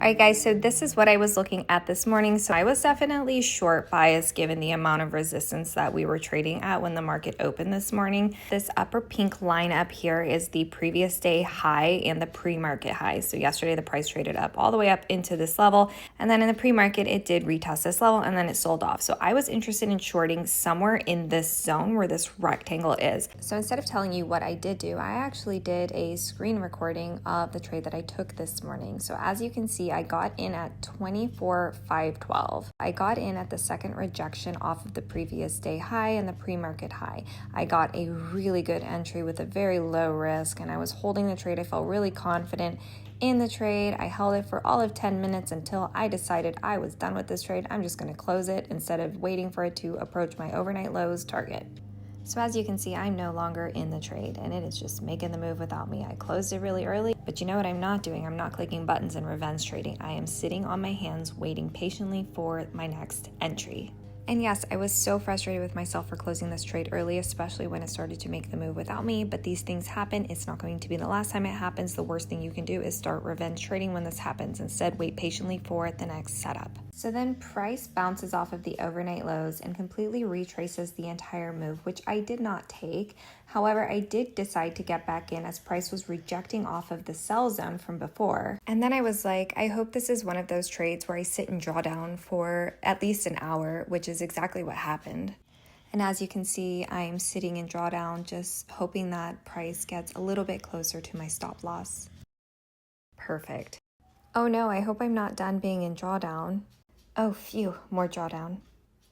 All right, guys, so this is what I was looking at this morning. So I was definitely short biased given the amount of resistance that we were trading at when the market opened this morning. This upper pink line up here is the previous day high and the pre-market high. So yesterday the price traded up all the way up into this level, and then in the pre-market it did retest this level and then it sold off. So I was interested in shorting somewhere in this zone where this rectangle is. So instead of telling you what I did do, I actually did a screen recording of the trade that I took this morning. So as you can see, I got in at 24,512. I got in at the second rejection off of the previous day high and the pre-market high. I got a really good entry with a very low risk, and I was holding the trade. I felt really confident in the trade. I held it for all of 10 minutes until I decided I was done with this trade. I'm just going to close it instead of waiting for it to approach my overnight lows target. So as you can see, I'm no longer in the trade and it is just making the move without me. I closed it really early, but you know what I'm not doing? I'm not clicking buttons and revenge trading. I am sitting on my hands waiting patiently for my next entry. And yes, I was so frustrated with myself for closing this trade early, especially when it started to make the move without me, but these things happen. It's not going to be the last time it happens. The worst thing you can do is start revenge trading when this happens. Instead, wait patiently for the next setup. So then price bounces off of the overnight lows and completely retraces the entire move, which I did not take. However, I did decide to get back in as price was rejecting off of the sell zone from before. And then I was like, I hope this is one of those trades where I sit and draw down for at least an hour, which is exactly what happened. And as you can see, I'm sitting in drawdown, just hoping that price gets a little bit closer to my stop loss. Perfect. Oh no, I hope I'm not done being in drawdown. Oh, phew, more drawdown.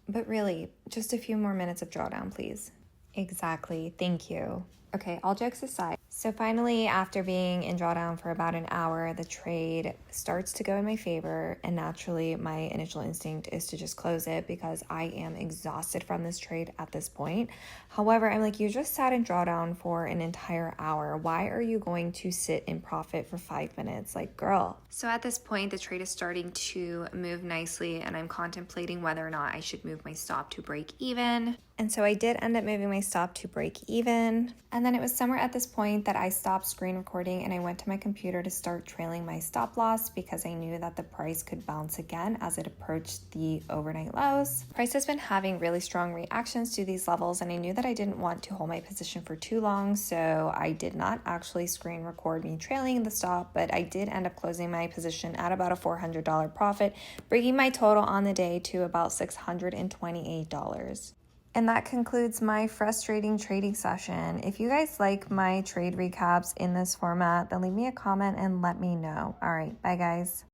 But really, just a few more minutes of drawdown, please. Exactly, thank you. Okay, all jokes aside. So finally, after being in drawdown for about an hour, the trade starts to go in my favor, and naturally my initial instinct is to just close it because I am exhausted from this trade at this point. However, I'm like, you just sat in drawdown for an entire hour. Why are you going to sit in profit for 5 minutes? Like, girl. So at this point, the trade is starting to move nicely, and I'm contemplating whether or not I should move my stop to break even. And so I did end up moving my stop to break even. And then it was somewhere at this point that I stopped screen recording and I went to my computer to start trailing my stop loss because I knew that the price could bounce again as it approached the overnight lows. Price has been having really strong reactions to these levels, and I knew that I didn't want to hold my position for too long, so I did not actually screen record me trailing the stop, but I did end up closing my position at about a $400 profit, bringing my total on the day to about $628. And that concludes my frustrating trading session. If you guys like my trade recaps in this format, then leave me a comment and let me know. All right, bye guys.